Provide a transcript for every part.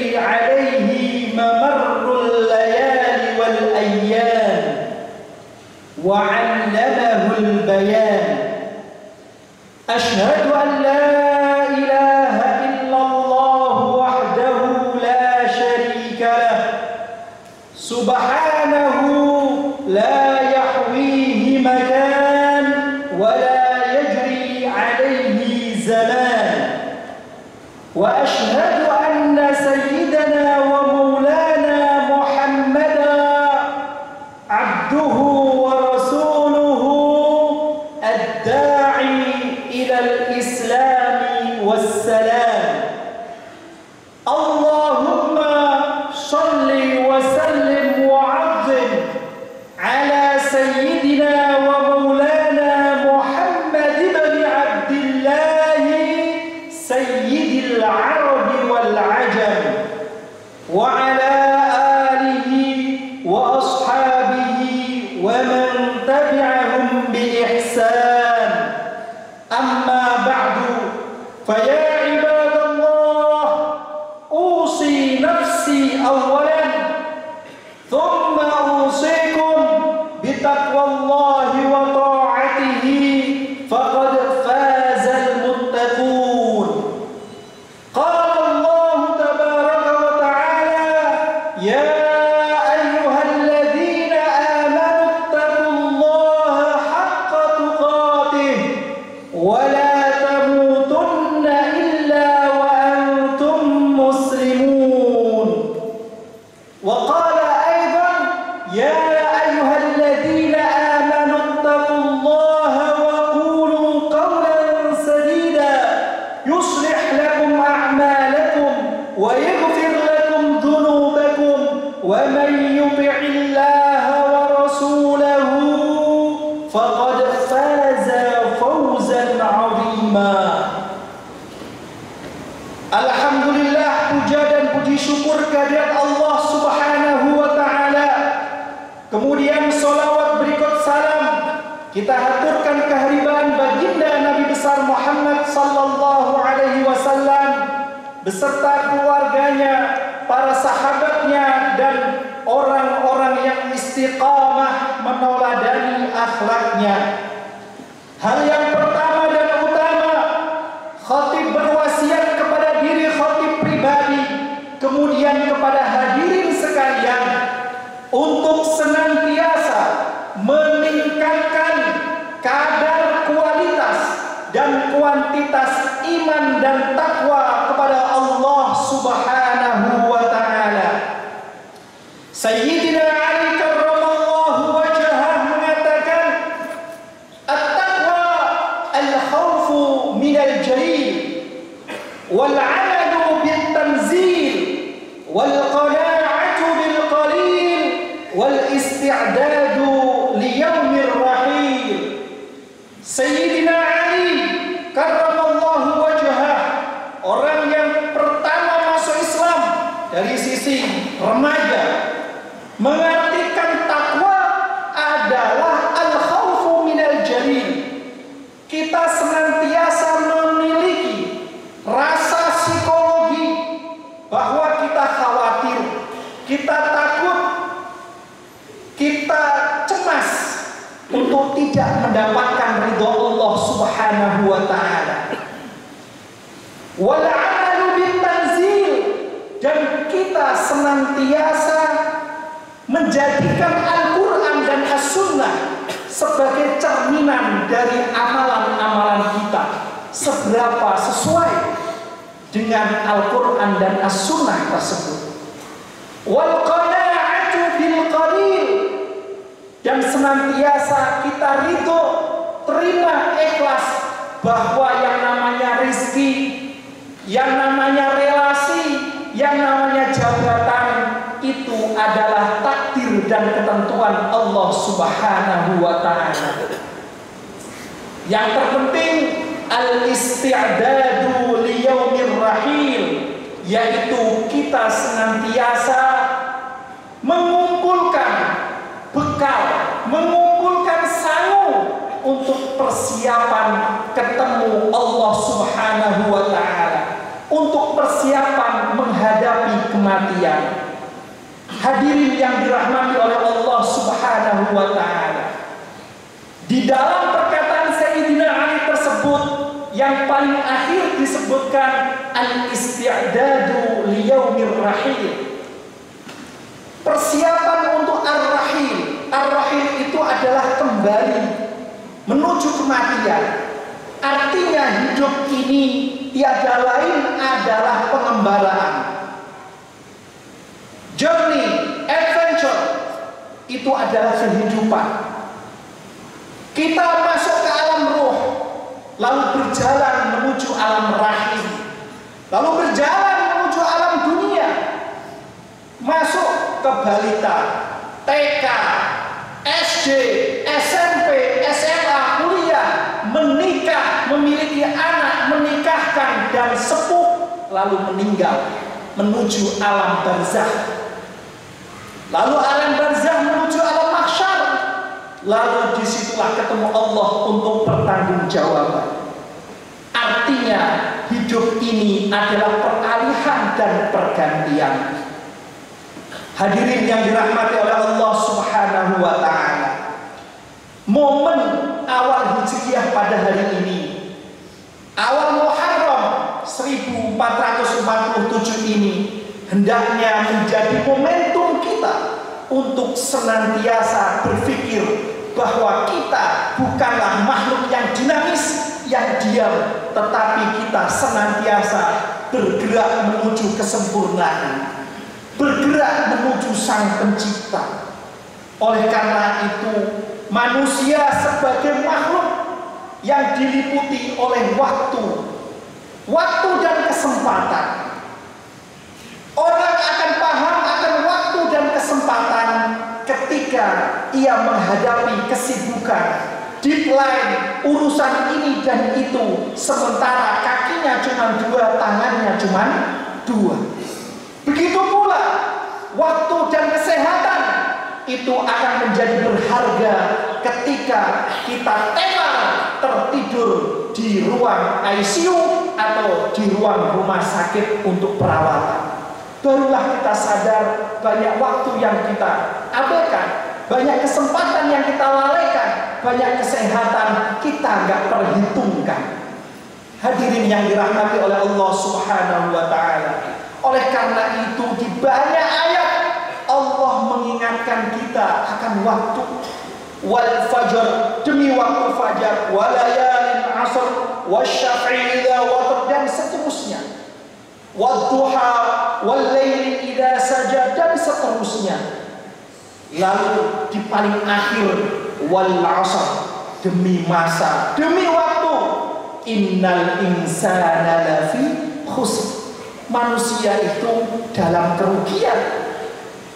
يجري عليه ممر الليالي والأيام وعلمه البيان أشهد أن لا إله إلا الله وحده لا شريك له سبحانه لا يحويه مكان ولا يجري عليه زمان وأشهد أن سيدنا ومولانا محمدا عبده ورسوله الداعي إلى الإسلام والسلام اللهم صل وسلم وعظم على سيدنا ومولانا محمد بن عبد الله سيد العرب والعجم وعلى آله وأصحابه ومن تبعهم بإحسان أما بعد فيا عباد الله أوصي نفسي أولا ثم أوصيكم بتقوى الله وطاعته فقد فاز المتقون قال الله تبارك وتعالى يا أيها الذين آمنوا اتقوا الله حق تقاته ولا تموتن إلا وأنتم مسلمون وقال أيضا يا أيها الذين آمنوا اتقوا الله وقولوا قولا سديدا يصلح لكم أعمالكم ويغفر لكم ذنوبكم ومن يطع الله ورسوله فقد فاز فوزا عظيما Alhamdulillah, puja dan puji syukur kehadirat Allah Subhanahu wa Ta'ala. Kemudian salawat berikut salam kita haturkan kehadiran baginda Nabi besar Muhammad sallallahu alaihi wasallam beserta keluarganya, para sahabatnya dan orang-orang yang istiqamah meneladani akhlaknya. Hal yang pertama dan utama, khatib berwasiat kepada diri khatib pribadi, kemudian kepada hadirin sekalian untuk senantiasa meningkatkan kadar kualitas dan kuantitas iman dan takwa kepada Allah Subhanahu wa Ta'ala. Sayyidina Ali karramallahu wajhah mengatakan at-taqwa al-khawfu minal jalil wal 'amalu bil tanzil wal qana'atu bil qalil wal isti'dadu li yaumir rahil. Sayyidina Ali karramallahu wajhah, orang yang pertama masuk Islam dari sisi remaja, mengartikan takwa adalah al-khawfu minal jalil. Kita senantiasa memiliki rasa psikologi bahwa kita khawatir, kita takut, kita cemas untuk tidak mendapatkan ridho Allah Subhanahu wa Ta'ala. Wal 'amalu bil tanzil, dan kita senantiasa menjadikan Al-Quran dan As-Sunnah sebagai cerminan dari amalan-amalan kita, seberapa sesuai dengan Al-Quran dan As-Sunnah tersebut. Wal qana'atu bil qalil, dan senantiasa kita ridho, terima, ikhlas bahwa yang namanya rizki, yang namanya relasi, yang namanya jabatan itu adalah takdir dan ketentuan Allah Subhanahu wa Ta'ala. Yang terpenting al-isti'dadu li yaumir rahil, yaitu kita senantiasa mengumpulkan bekal, mengumpulkan sangu untuk persiapan ketemu Allah Subhanahu wa Ta'ala, untuk persiapan menghadapi kematian. Hadirin yang dirahmati oleh Allah Subhanahu wa ta'ala, di dalam perkataan Sayyidina Ali tersebut yang paling akhir disebutkan al-isti'dadu liyaumir rahil, persiapan untuk ar-rahil. Ar-rahil itu adalah kembali menuju kematian. Artinya hidup ini tiada lain adalah pengembaraan. Journey, adventure, itu adalah kehidupan. Kita masuk ke alam ruh, lalu berjalan menuju alam rahim, lalu berjalan menuju alam dunia, masuk ke balita, TK, SD, SMP, SMA, kuliah, menikah, memiliki anak, menikahkan dan sepuh, lalu meninggal menuju alam barzakh. Lalu alam barzakh menuju alam mahsyar. Lalu disitulah ketemu Allah untuk pertanggungjawaban. Artinya hidup ini adalah peralihan dan pergantian. Hadirin yang dirahmati oleh Allah Subhanahu wa ta'ala, momen awal Hijriah pada hari ini, awal Muharram 1447 ini, hendaknya menjadi momentum kita untuk senantiasa berpikir bahwa kita bukanlah makhluk yang dinamis, yang diam, tetapi kita senantiasa bergerak menuju kesempurnaan, bergerak menuju Sang Pencipta. Oleh karena itu, manusia sebagai makhluk yang diliputi oleh waktu dan kesempatan. Orang akan paham akan waktu dan kesempatan ketika ia menghadapi kesibukan, deadline, urusan ini dan itu, sementara kakinya cuma 2, tangannya cuma 2. Begitu pula waktu dan kesehatan itu akan menjadi berharga ketika kita tenar tertidur di ruang ICU atau di ruang rumah sakit untuk perawatan. Barulah kita sadar banyak waktu yang kita abaikan, banyak kesempatan yang kita lalaikan, banyak kesehatan kita nggak perhitungkan. Hadirin yang dirahmati oleh Allah Subhanahu wa ta'ala, oleh karena itu di banyak ayat Allah mengingatkan kita akan waktu. Wal fajr, demi waktu fajar, walayalin asr, wasyaf'i idza watar, dan seterusnya. Wadduha, wal laili idza saja, dan seterusnya. Lalu di paling akhir, wal asr, demi masa, demi waktu. Innal insana lafi khusr, manusia itu dalam kerugian.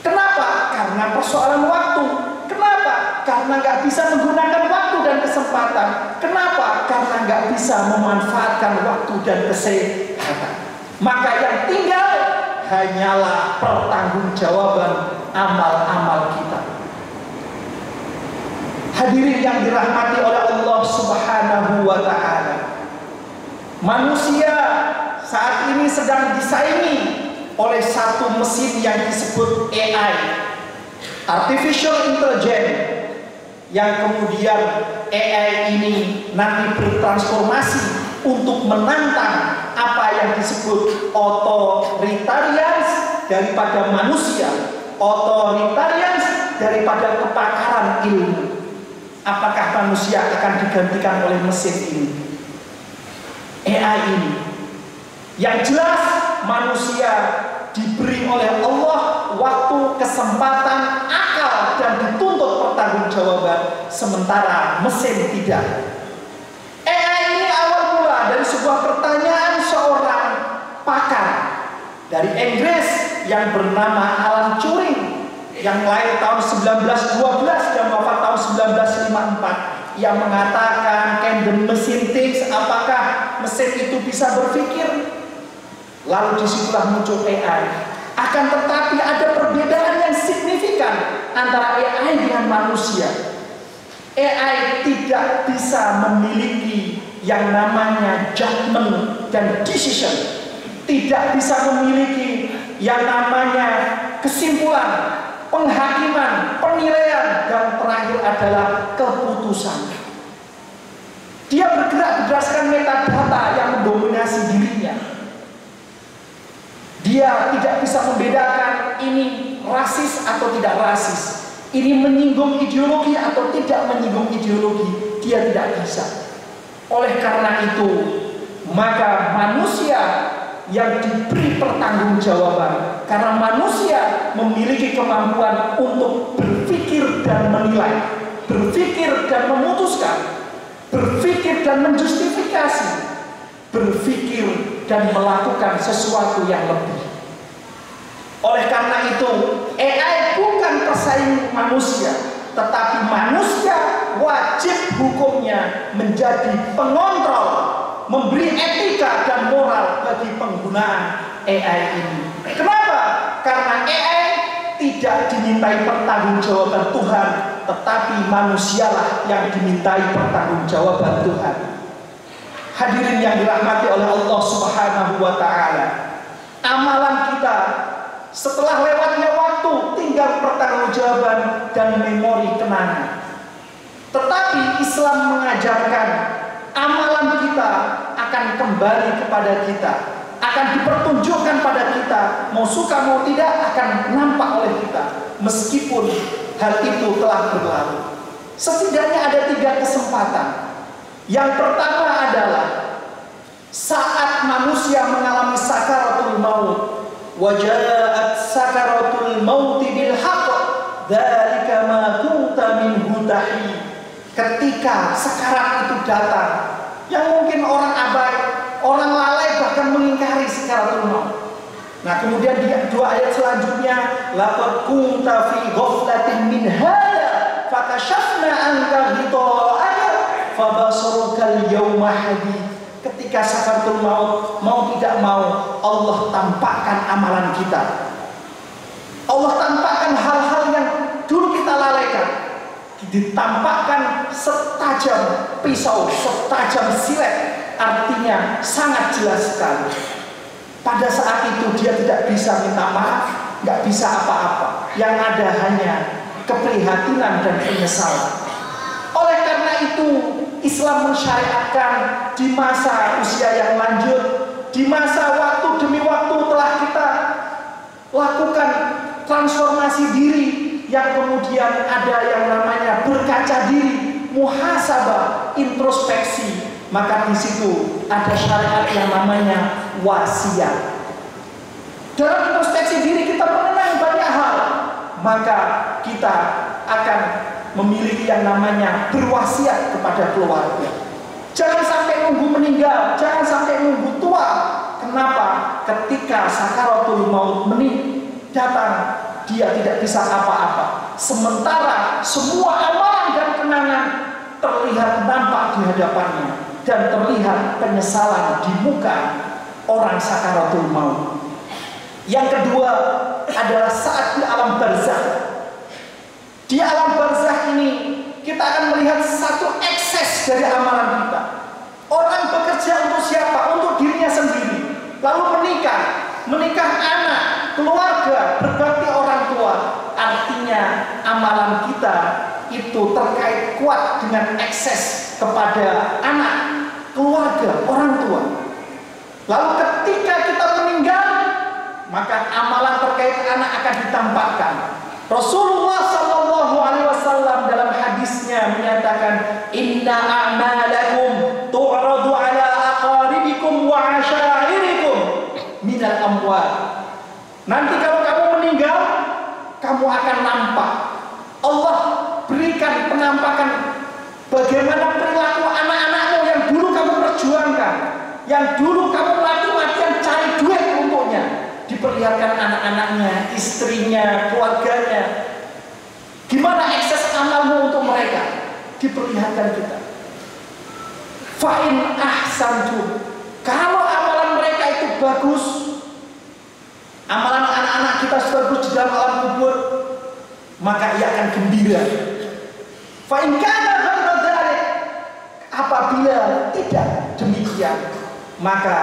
Kenapa? Karena persoalan waktu. Kenapa? Karena nggak bisa menggunakan waktu dan kesempatan. Kenapa? Karena nggak bisa memanfaatkan waktu dan kesehatan. Maka yang tinggal hanyalah pertanggungjawaban amal-amal kita. Hadirin yang dirahmati oleh Allah Subhanahu wa ta'ala, manusia saat ini sedang disaingi oleh satu mesin yang disebut AI, Artificial Intelligence, yang kemudian AI ini nanti bertransformasi untuk menantang apa yang disebut otoritarians daripada manusia, otoritarians daripada kepakaran ilmu. Apakah manusia akan digantikan oleh mesin ini, AI ini? Yang jelas manusia diberi oleh Allah waktu, kesempatan, akal, dan dituntut pertanggungjawaban, sementara mesin tidak. AI ini awal mula dari sebuah pertanyaan seorang pakar dari Inggris yang bernama Alan Turing, yang lahir tahun 1912 dan wafat tahun 1954, yang mengatakan, can the machine think, apakah mesin itu bisa berpikir? Lalu disitulah muncul AI. Akan tetapi ada perbedaan yang signifikan antara AI dengan manusia. AI tidak bisa memiliki yang namanya judgment dan decision, tidak bisa memiliki yang namanya kesimpulan, penghakiman, penilaian, dan terakhir adalah keputusan. Dia bergerak berdasarkan metadata yang mendominasi dirinya. Dia tidak bisa membedakan ini rasis atau tidak rasis, ini menyinggung ideologi atau tidak menyinggung ideologi. Dia tidak bisa. Oleh karena itu, maka manusia yang diberi pertanggungjawaban, karena manusia memiliki kemampuan untuk berpikir dan menilai, berpikir dan memutuskan, berpikir dan menjustifikasi, berpikir dan melakukan sesuatu yang lebih. Oleh karena itu, AI bukan pesaing manusia, tetapi manusia wajib hukumnya menjadi pengontrol, memberi etika dan moral bagi penggunaan AI ini. Kenapa? Karena AI tidak dimintai pertanggungjawaban Tuhan, tetapi manusialah yang dimintai pertanggungjawaban Tuhan. Hadirin yang dirahmati oleh Allah Subhanahu wa Ta'ala, amalan kita setelah lewatnya waktu tinggal pertanggungjawaban dan memori kenangan. Tetapi Islam mengajarkan amalan kita akan kembali kepada kita, akan dipertunjukkan pada kita, mau suka mau tidak akan nampak oleh kita, meskipun hal itu telah berlalu. Setidaknya ada 3 kesempatan. Yang pertama adalah saat manusia mengalami sakaratul maut. Wajaat sakaratul maut bil haqq, dzalika ma kunta minhu tahi. Ketika sekarat itu datang, yang mungkin orang abai, orang lalai, bahkan mengingkari sakaratul maut. Nah, kemudian di 2 ayat selanjutnya, laqad kunta fi ghaflatin min hadza fakashafna anka ghita'aka fabasaruka al-yawma hadid. Ketika sakaratul maut, mau tidak mau, Allah tampakkan amalan kita. Allah tampakkan hal-hal yang dulu kita lalaikan. Ditampakkan setajam pisau, setajam silet. Artinya sangat jelas sekali. Pada saat itu dia tidak bisa minta maaf, nggak bisa apa-apa. Yang ada hanya keprihatinan dan penyesalan. Oleh karena itu, Islam mensyariatkan di masa usia yang lanjut, di masa waktu demi waktu telah kita lakukan transformasi diri, yang kemudian ada yang namanya berkaca diri, muhasabah, introspeksi. Maka di situ ada syariat yang namanya wasiat. Dalam introspeksi diri kita mengenang banyak hal, maka kita akan memiliki yang namanya berwasiat kepada keluarga. Jangan sampai nunggu meninggal, jangan sampai nunggu tua. Kenapa? Ketika sakaratul maut datang, dia tidak bisa apa-apa. Sementara semua amalan dan kenangan terlihat nampak di hadapannya, dan terlihat penyesalan di muka orang sakaratul maut. Yang kedua adalah saat di alam barzakh. Di alam barzakh ini kita akan melihat satu ekses dari amalan kita. Orang bekerja untuk siapa? Untuk dirinya sendiri. Lalu menikah anak, keluarga, berbakti orang tua. Artinya amalan kita itu terkait kuat dengan ekses kepada anak, keluarga, orang tua. Lalu ketika kita meninggal, maka amalan terkait anak akan ditampakkan. Rasulullah SAW dalam hadisnya menyatakan, inna a'malakum tu'radu ala aqaribikum wa ashairikum minal amwal. Nanti kalau kamu meninggal, kamu akan nampak. Allah berikan penampakan bagaimana perilaku anak-anakmu yang dulu kamu perjuangkan, yang dulu kamu mati-matian cari duit untuknya. Diperlihatkan anak-anaknya, istrinya, keluarganya. Gimana ekses amalmu untuk mereka? Diperlihatkan kita. Fa'in ahsantum. Kalau amalan mereka itu bagus, amalan anak-anak kita bagus di dalam alam kubur, maka ia akan gembira. Fa'in kana ghairu dzalik. Apabila tidak demikian, maka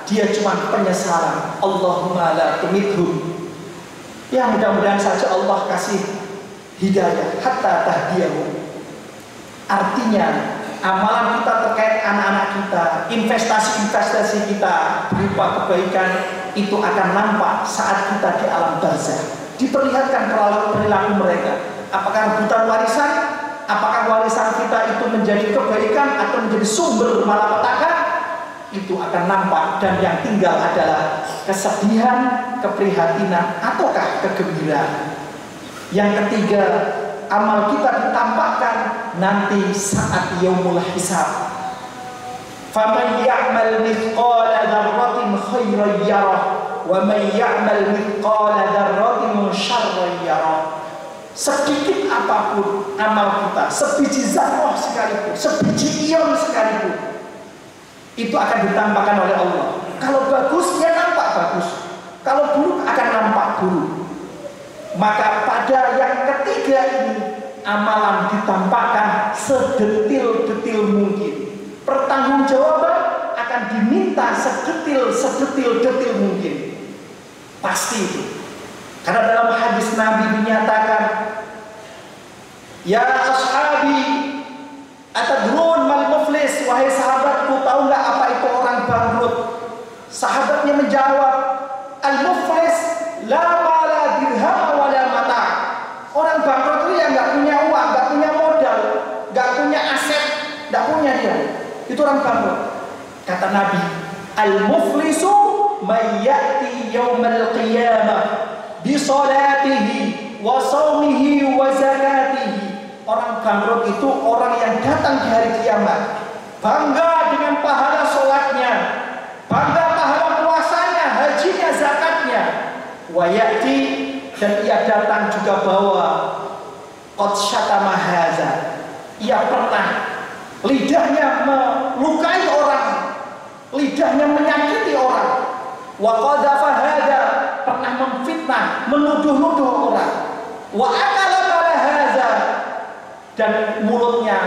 dia cuma penyesalan. Allahumma la tumithum. Ya mudah-mudahan saja Allah kasih hidayah hatta tahdiyahu. Artinya amalan kita terkait anak-anak kita, investasi-investasi kita berupa kebaikan itu akan nampak saat kita di alam barzakh. Diperlihatkan perilaku mereka. Apakah rebutan warisan? Apakah warisan kita itu menjadi kebaikan atau menjadi sumber malapetaka? Itu akan nampak, dan yang tinggal adalah kesedihan, keprihatinan, ataukah kegembiraan. Yang ketiga, amal kita ditampakkan nanti saat yaumul hisab. Faman ya'mal mithqala dzarratin khairan yarah wa man ya'mal mithqala dzarratin syarran yarah. Sedikit apapun amal kita, sebiji zarrah sekalipun, sebiji ion sekalipun, itu akan ditampakkan oleh Allah. Kalau bagus, ya nampak bagus. Kalau buruk, akan nampak buruk. Maka pada yang ketiga ini, amalan ditampakkan sedetil-detil mungkin. Pertanggungjawaban akan diminta sedetil-detil mungkin. Pasti itu. Karena dalam hadis Nabi dinyatakan, ya ashabi atadrun mal muflis, wahai sahabatku, tahu nggak apa itu orang bangkrut? Sahabatnya menjawab, al muflis la mala dirham wala mata. Orang bangkrut itu yang nggak punya uang, nggak punya modal, nggak punya aset, nggak punya dia. Itu orang bangkrut. Kata Nabi, al muflisu may ya'ti yaumal qiyamah bi salatihi wa shaumihi wa zakatihi. Orang bangkrut itu orang yang datang di hari kiamat, bangga dengan pahala sholatnya, bangga pahala puasanya, hajinya, zakatnya. Wa ya'ti, dan ia datang juga bawa qad syatama haza. Ia pernah lidahnya melukai orang, lidahnya menyakiti orang. Wa qadhafa hadza, pernah memfitnah, menuduh-nuduh orang. Wa akala mala hadza, dan mulutnya,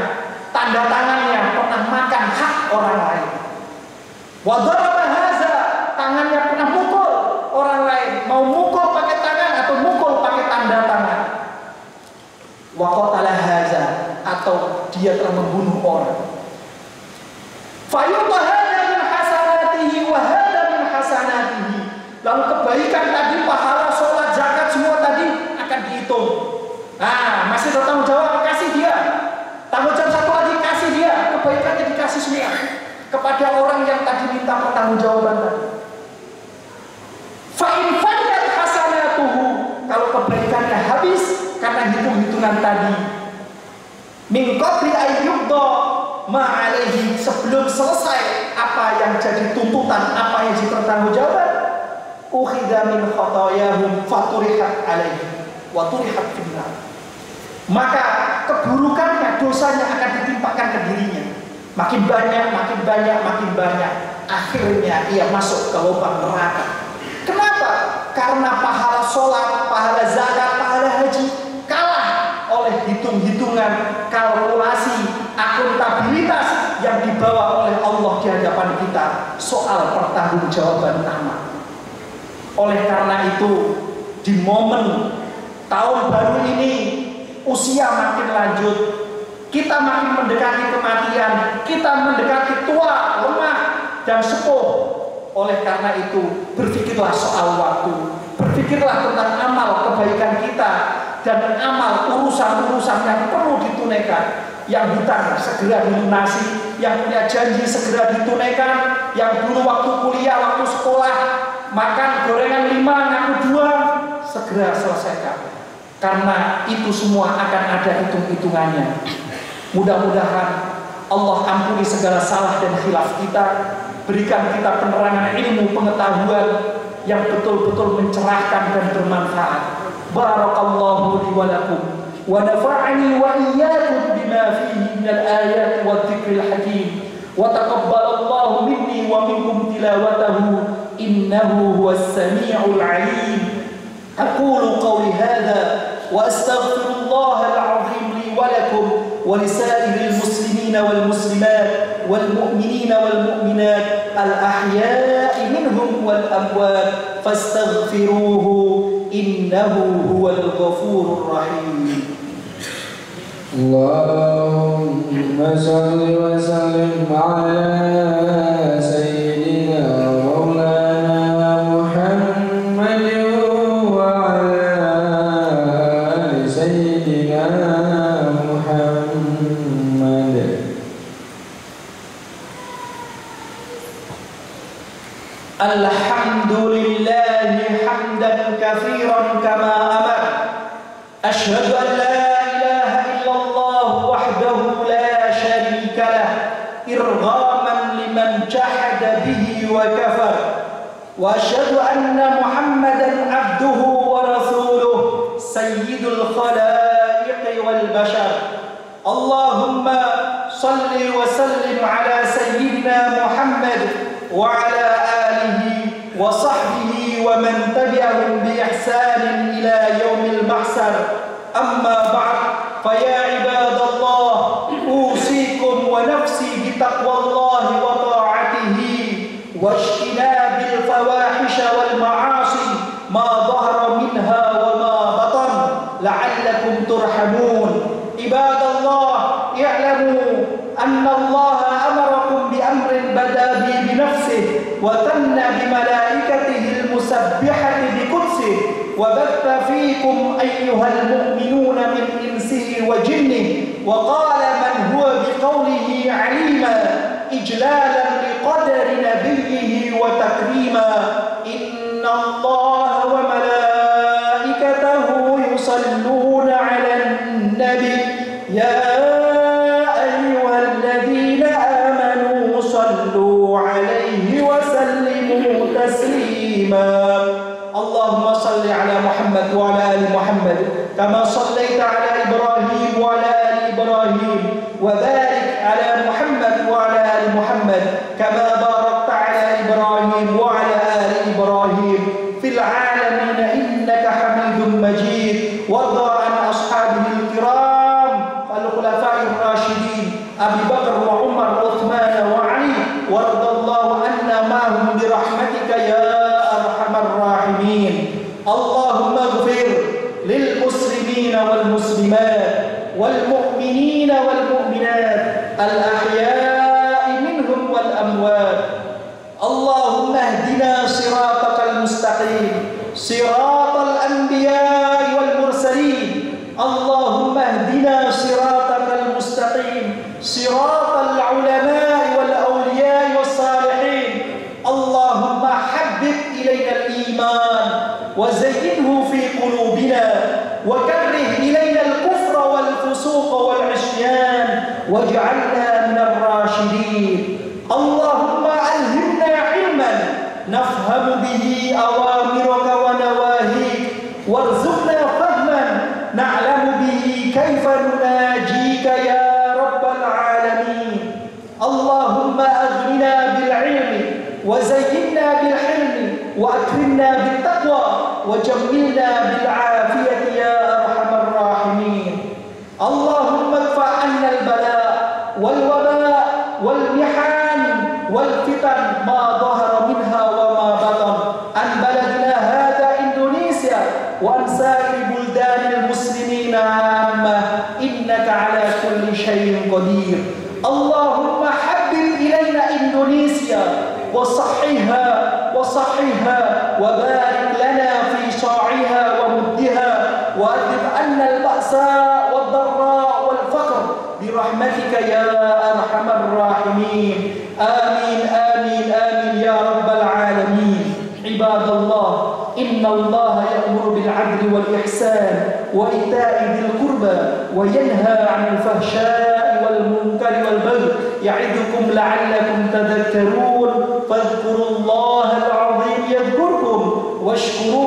tanda tangannya pernah makan hak orang lain. Wa daraba hadza, tangannya pernah mukul orang lain, mau mukul pakai tangan atau mukul pakai tanda tangan. Wa qatala hadza, atau dia telah membunuh orang. Fayuta hadza min hasanatihi wa hadza min hasanatihi. Lalu kebaikan tadi, pahala, sholat, zakat, semua tadi akan dihitung. Nah, masih ada tanggung jawab, kasih dia. Tanggung jawab satu lagi, kasih dia. Kebaikannya dikasih semua kepada orang yang tadi minta pertanggungjawaban tadi. Fa'in fa'inat hasanatuhu, kalau kebaikannya habis karena hitung-hitungan tadi, min qabli ayyubda ma'alaihi, sebelum selesai apa yang jadi tuntutan, apa yang jadi pertanggungjawaban, ukhidha min khatayahum faturihat alaihi wa turihat finnar. Maka keburukannya, dosanya akan ditimpakan ke dirinya. Makin banyak, makin banyak, makin banyak. Akhirnya ia masuk ke lubang neraka. Kenapa? Karena pahala sholat, pahala zakat, pahala haji kalah oleh hitung-hitungan, kalkulasi, akuntabilitas yang dibawa oleh Allah di hadapan kita soal pertanggungjawaban amal. Oleh karena itu, di momen tahun baru ini, usia makin lanjut, kita makin mendekati kematian, kita mendekati tua, lemah, dan sepuh. Oleh karena itu, berpikirlah soal waktu, berpikirlah tentang amal kebaikan kita, dan amal urusan-urusan yang perlu ditunaikan. Yang hutang segera dilunasi, yang punya janji segera ditunaikan, yang dulu waktu kuliah, waktu sekolah makan gorengan 5, ngaku 2, segera selesaikan. Karena itu semua akan ada hitung-hitungannya. Mudah-mudahan Allah ampuni segala salah dan khilaf kita, berikan kita penerangan ilmu pengetahuan yang betul-betul mencerahkan dan bermanfaat. Barakallahu li wa lakum wa nafa'ani wa iyyakum bima fihi minal ayati wadh-dhikril hakim wa taqabbalallahu minni wa minkum tilawatahu innahu huwas sami'ul 'alim. Aqulu qawli hadha wa astaghfirullahal 'azim li wa lakum wa lisa'iril muslimin والمسلمين والمسلمات والمؤمنين والمؤمنات الأحياء منهم والأموات فاستغفروه إنه هو الغفور الرحيم. اللهم صل وسلم على سيدنا مولانا محمد وعلى آل سيدنا محمد. الحمد لله حمدا كثيرا كما أمر. أشهد أن لا إله إلا الله وحده لا شريك له إرغاما لمن جحد به وكفر، وأشهد أن محمدا عبده ورسوله سيد الخلائق والبشر. اللهم صل وسلم على سيدنا محمد وعلى آله وصحبه ومن تبعهم بإحسان إلى يوم المحشر. أما بعد، فيا عباد الله، أوصيكم ونفسي بتقوى الله وطاعته واجتناب الفواحش والمعاصي ما ظهر منها وما بطن لعلكم ترحمون. عباد الله، اعلموا أن الله أمركم بأمر بدأ به بنفسه وثنى بملائكته المسبحة بقدسه وبث فيكم أيها المؤمنون من إنسه وجنه، وقال من هو بقوله عليما إجلالا لقدر نبيه وتكريما: إن الله وملائكته يصلون على النبي يا أيها الذين آمنوا صلوا عليه وسلموا تسليما. اللهم صل على محمد وعلى آل محمد كما صليت على إبراهيم وعلى آل إبراهيم، وبارك على محمد وعلى آل محمد كما باركت على إبراهيم وعلى آل إبراهيم في العالمين إنك حميد مجيد. وارض عن أصحابه الكرام الخلفاء الراشدين أبي بكر وعمر وعثمان وعلي، وارض الله عنا معهم برحمتك يا أرحم الراحمين. اللهم اغفر للمسلمين والمسلمات والمؤمنين والمؤمنات الأحياء منهم والأموات. اللهم اهدنا صراطك المستقيم، صراط الأنبياء والمرسلين. اللهم اهدنا صراطك المستقيم، صراط العلماء والأولياء والصالحين. اللهم حبب إلينا الإيمان وزينه في قلوبنا، وكره إلينا الكفر والفسوق والعصيان، واجعلنا من الراشدين. اللهم ألهمنا علما نفهم به أوامرك ونواهيك، وارزقنا فهما نعلم به كيف نناجيك يا رب العالمين. اللهم أغننا بالعلم وزينا بالحلم وأكرمنا بالتقوى وجملنا بالعافية يا أرحم الراحمين. اللهم ادفع عنا البلاء والوباء والمحن والفتن ما ظهر منها وما بطن عن بلدنا هذا إندونيسيا وعن سائر بلدان المسلمين عامة، إنك على كل شيء قدير. اللهم حبب إلينا إندونيسيا وصحها وبارك لنا في صاعها ومدها، وأذب عنا البأساء والضراء والفقر برحمتك يا أرحم الراحمين. آمين آمين آمين يا رب العالمين. عباد الله، إن الله يأمر بالعدل والإحسان وإيتاء ذي القربى وينهى عن الفحشاء والمنكر والبغي يعظكم لعلكم تذكرون. فاذكروا الله العظيم يذكركم واشكروه